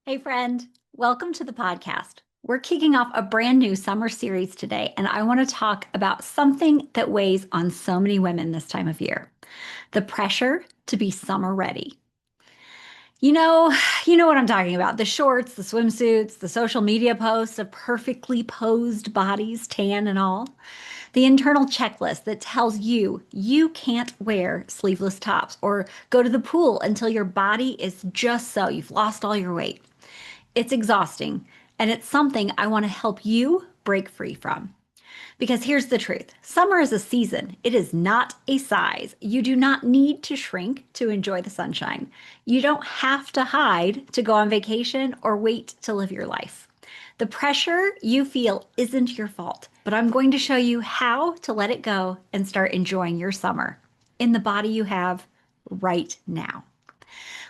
Hey, friend, welcome to the podcast. We're kicking off a brand new summer series today, and I want to talk about something that weighs on so many women this time of year: the pressure to be summer ready. You know, you know what I'm talking about: the shorts, the swimsuits, the social media posts of perfectly posed bodies, tan and all. The internal checklist that tells you you can't wear sleeveless tops or go to the pool until your body is just so you've lost all your weight. It's exhausting, and it's something I want to help you break free from. Because here's the truth: summer is a season, it is not a size. You do not need to shrink to enjoy the sunshine. You don't have to hide to go on vacation or wait to live your life. The pressure you feel isn't your fault, but I'm going to show you how to let it go and start enjoying your summer in the body you have right now.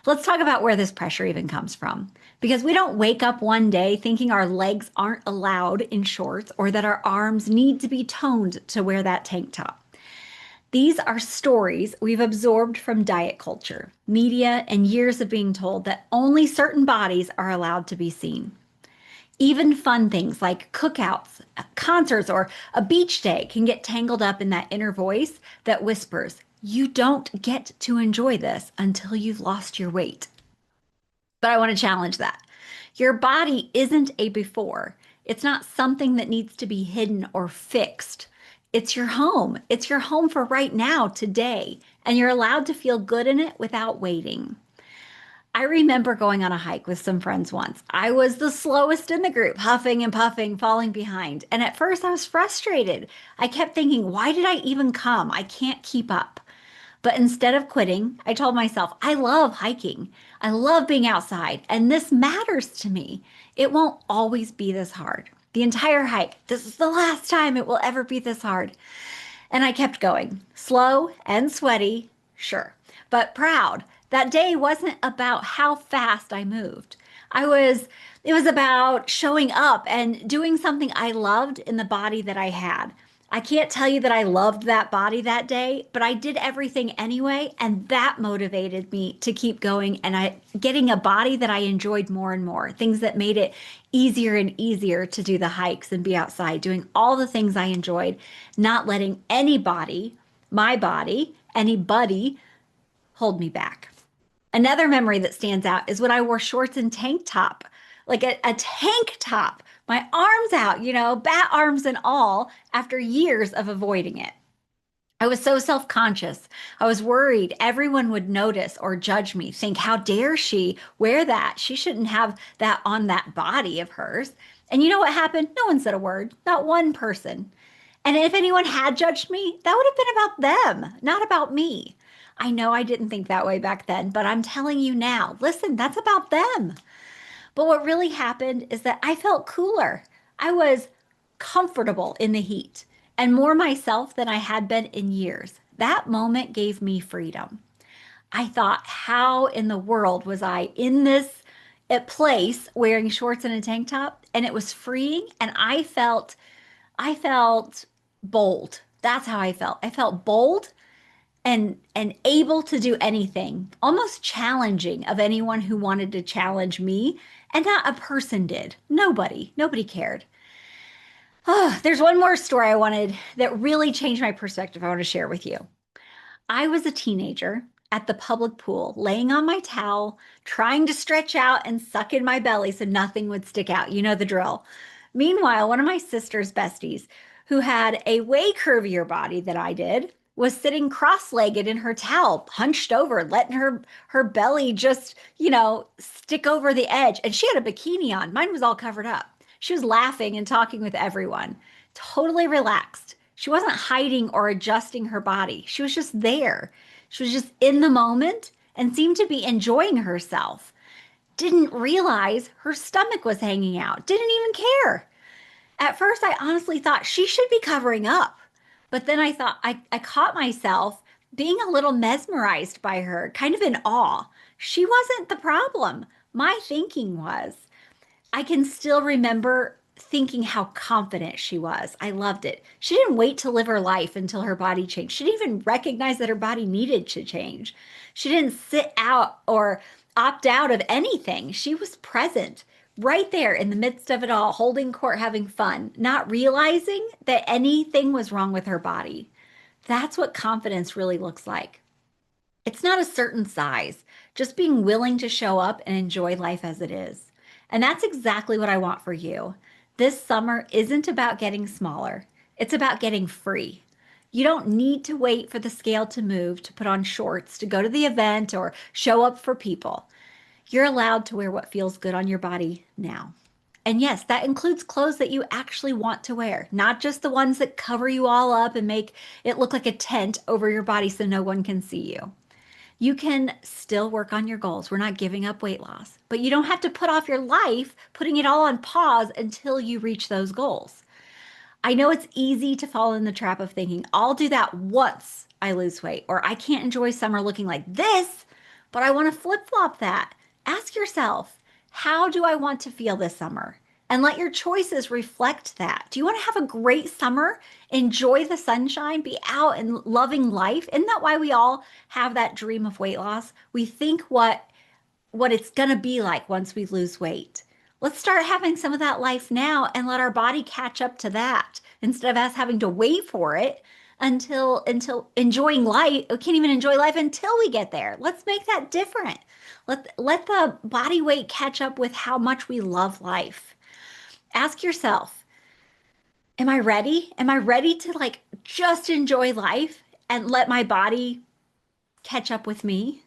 Let's talk about where this pressure even comes from. Because we don't wake up one day thinking our legs aren't allowed in shorts or that our arms need to be toned to wear that tank top. These are stories we've absorbed from diet culture, media, and years of being told that only certain bodies are allowed to be seen. Even fun things like cookouts, concerts, or a beach day can get tangled up in that inner voice that whispers, "You don't get to enjoy this until you've lost your weight." But I want to challenge that. Your body isn't a before. It's not something that needs to be hidden or fixed. It's your home. It's your home for right now, today, and you're allowed to feel good in it without waiting. I remember going on a hike with some friends once. I was the slowest in the group, huffing and puffing, falling behind. And at first I was frustrated. I kept thinking, why did I even come? I can't keep up. But instead of quitting, I told myself, I love hiking. I love being outside, and this matters to me. It won't always be this hard. The entire hike, this is the last time it will ever be this hard. And I kept going, slow and sweaty, sure, but proud. That day wasn't about how fast I moved. It was about showing up and doing something I loved in the body that I had. I can't tell you that I loved that body that day, but I did everything anyway, and that motivated me to keep going and I getting a body that I enjoyed more and more, things that made it easier and easier to do the hikes and be outside, doing all the things I enjoyed, not letting anybody, my body, anybody hold me back. Another memory that stands out is when I wore shorts and tank top, like a tank top, my arms out, bat arms and all, after years of avoiding it. I was so self conscious. I was worried everyone would notice or judge me, think, how dare she wear that? She shouldn't have that on that body of hers. And you know what happened? No one said a word, not one person. And if anyone had judged me, that would have been about them, not about me. I know I didn't think that way back then, but I'm telling you now, listen, that's about them. But what really happened is that I felt cooler. I was comfortable in the heat and more myself than I had been in years. That moment gave me freedom. I thought, how in the world was I in this place wearing shorts and a tank top? And it was freeing, and I felt bold. That's how I felt. I felt bold and able to do anything, almost challenging of anyone who wanted to challenge me, and not a person did. Nobody cared. Oh, there's one more story I wanted that really changed my perspective I want to share with you. I was a teenager at the public pool, laying on my towel, trying to stretch out and suck in my belly so nothing would stick out. You know the drill. Meanwhile, one of my sister's besties, who had a way curvier body than I did, was sitting cross-legged in her towel, hunched over, letting her belly just, stick over the edge. And she had a bikini on. Mine was all covered up. She was laughing and talking with everyone, totally relaxed. She wasn't hiding or adjusting her body. She was just there. She was just in the moment and seemed to be enjoying herself. Didn't realize her stomach was hanging out. Didn't even care. At first, I honestly thought she should be covering up. But then I thought, I caught myself being a little mesmerized by her, kind of in awe. She wasn't the problem. My thinking was. I can still remember thinking how confident she was. I loved it. She didn't wait to live her life until her body changed. She didn't even recognize that her body needed to change. She didn't sit out or opt out of anything. She was present right there in the midst of it all, holding court, having fun, not realizing that anything was wrong with her body. That's what confidence really looks like. It's not a certain size, just being willing to show up and enjoy life as it is. And that's exactly what I want for you. This summer isn't about getting smaller, it's about getting free. You don't need to wait for the scale to move to put on shorts, to go to the event, or show up for people. You're allowed to wear what feels good on your body now. And yes, that includes clothes that you actually want to wear, not just the ones that cover you all up and make it look like a tent over your body so no one can see you. You can still work on your goals. We're not giving up weight loss, but you don't have to put off your life, putting it all on pause until you reach those goals. I know it's easy to fall in the trap of thinking, I'll do that once I lose weight, or I can't enjoy summer looking like this, but I want to flip flop that. Ask yourself, how do I want to feel this summer? And let your choices reflect that. Do you want to have a great summer? Enjoy the sunshine, be out and loving life. Isn't that why we all have that dream of weight loss? We think what it's going to be like once we lose weight. Let's start having some of that life now and let our body catch up to that instead of us having to wait for it until enjoying life. We can't even enjoy life until we get there. Let's make that different. Let the body weight catch up with how much we love life. Ask yourself, am I ready? Am I ready to like just enjoy life and let my body catch up with me?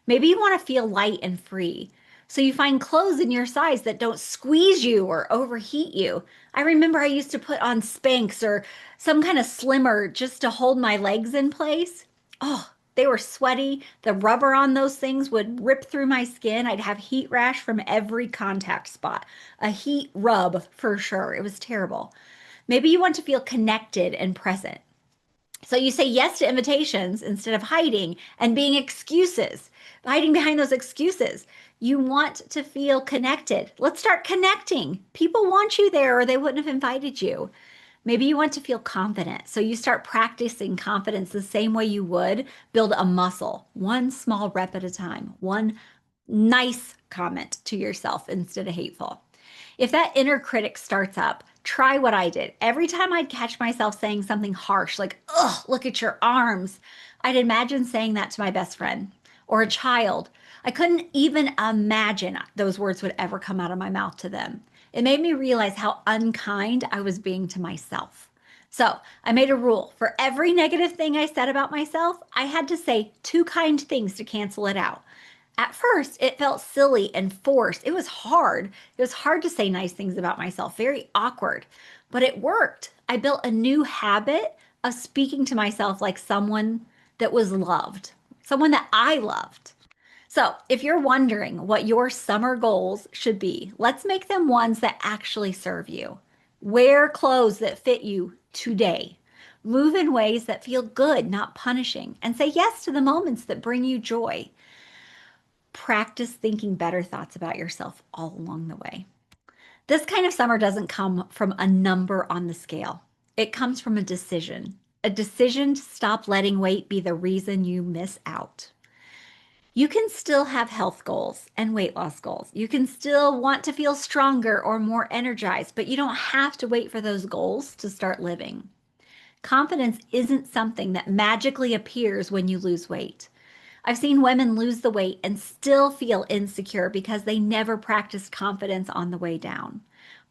Maybe you want to feel light and free. So you find clothes in your size that don't squeeze you or overheat you. I remember I used to put on Spanx or some kind of slimmer just to hold my legs in place. Oh, they were sweaty. The rubber on those things would rip through my skin. I'd have heat rash from every contact spot. A heat rub for sure. It was terrible. Maybe you want to feel connected and present. So you say yes to invitations instead of hiding and being excuses, hiding behind those excuses. You want to feel connected. Let's start connecting. People want you there or they wouldn't have invited you. Maybe you want to feel confident. So you start practicing confidence the same way you would build a muscle, one small rep at a time, one nice comment to yourself instead of hateful. If that inner critic starts up, try what I did. Every time I'd catch myself saying something harsh, like, ugh, look at your arms, I'd imagine saying that to my best friend or a child. I couldn't even imagine those words would ever come out of my mouth to them. It made me realize how unkind I was being to myself. So I made a rule. For every negative thing I said about myself, I had to say 2 kind things to cancel it out. At first, it felt silly and forced. It was hard. It was hard to say nice things about myself, very awkward, but it worked. I built a new habit of speaking to myself like someone that was loved, someone that I loved. So, if you're wondering what your summer goals should be, let's make them ones that actually serve you. Wear clothes that fit you today. Move in ways that feel good, not punishing, and say yes to the moments that bring you joy. Practice thinking better thoughts about yourself all along the way. This kind of summer doesn't come from a number on the scale. It comes from a decision to stop letting weight be the reason you miss out. You can still have health goals and weight loss goals. You can still want to feel stronger or more energized, but you don't have to wait for those goals to start living. Confidence isn't something that magically appears when you lose weight. I've seen women lose the weight and still feel insecure because they never practiced confidence on the way down.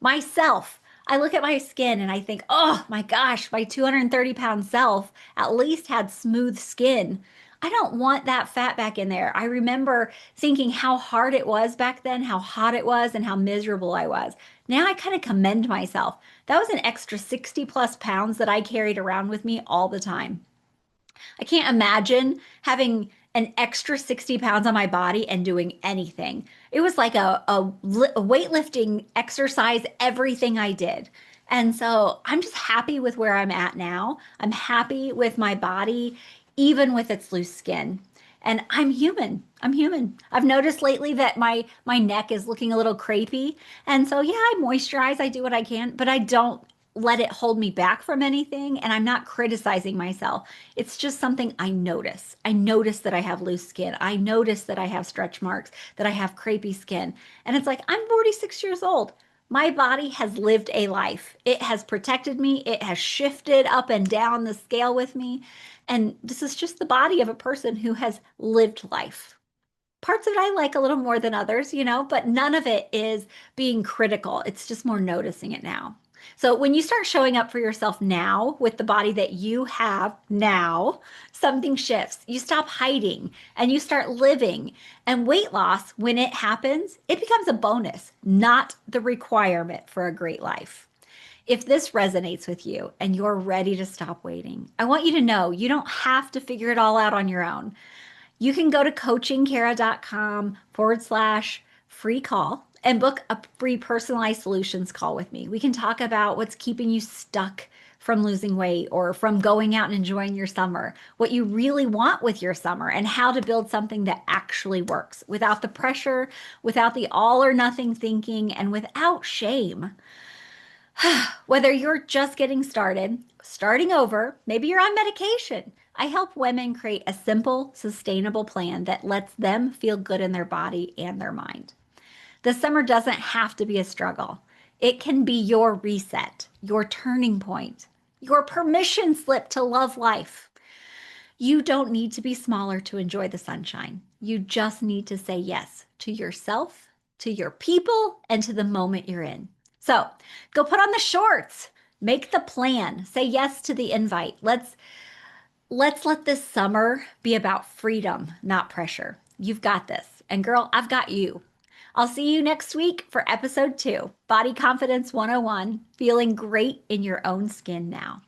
Myself, I look at my skin and I think, oh my gosh, my 230-pound self at least had smooth skin. I don't want that fat back in there. I remember thinking how hard it was back then, how hot it was, and how miserable I was. Now I kind of commend myself. That was an extra 60 plus pounds that I carried around with me all the time. I can't imagine having an extra 60 pounds on my body and doing anything. It was like a weightlifting exercise, everything I did. And so I'm just happy with where I'm at now. I'm happy with my body, even with its loose skin. And I'm human. I'm human. I've noticed lately that my neck is looking a little crepey. And so, yeah, I moisturize, I do what I can, but I don't let it hold me back from anything, and I'm not criticizing myself. It's just something I notice. I notice that I have loose skin. I notice that I have stretch marks, that I have crepey skin. And it's like, I'm 46 years old. My body has lived a life. It has protected me. It has shifted up and down the scale with me. And this is just the body of a person who has lived life. Parts of it I like a little more than others, but none of it is being critical. It's just more noticing it now. So when you start showing up for yourself now with the body that you have now, something shifts. You stop hiding and you start living. And weight loss, when it happens, it becomes a bonus, not the requirement for a great life. If this resonates with you and you're ready to stop waiting, I want you to know you don't have to figure it all out on your own. You can go to coachingkara.com/free call and book a free personalized solutions call with me. We can talk about what's keeping you stuck from losing weight or from going out and enjoying your summer, what you really want with your summer, and how to build something that actually works without the pressure, without the all or nothing thinking, and without shame. Whether you're just getting started, starting over, maybe you're on medication, I help women create a simple, sustainable plan that lets them feel good in their body and their mind. The summer doesn't have to be a struggle. It can be your reset, your turning point, your permission slip to love life. You don't need to be smaller to enjoy the sunshine. You just need to say yes to yourself, to your people, and to the moment you're in. So go put on the shorts, make the plan, say yes to the invite. Let's let this summer be about freedom, not pressure. You've got this. And girl, I've got you. I'll see you next week for episode 2, Body Confidence 101, feeling great in your own skin now.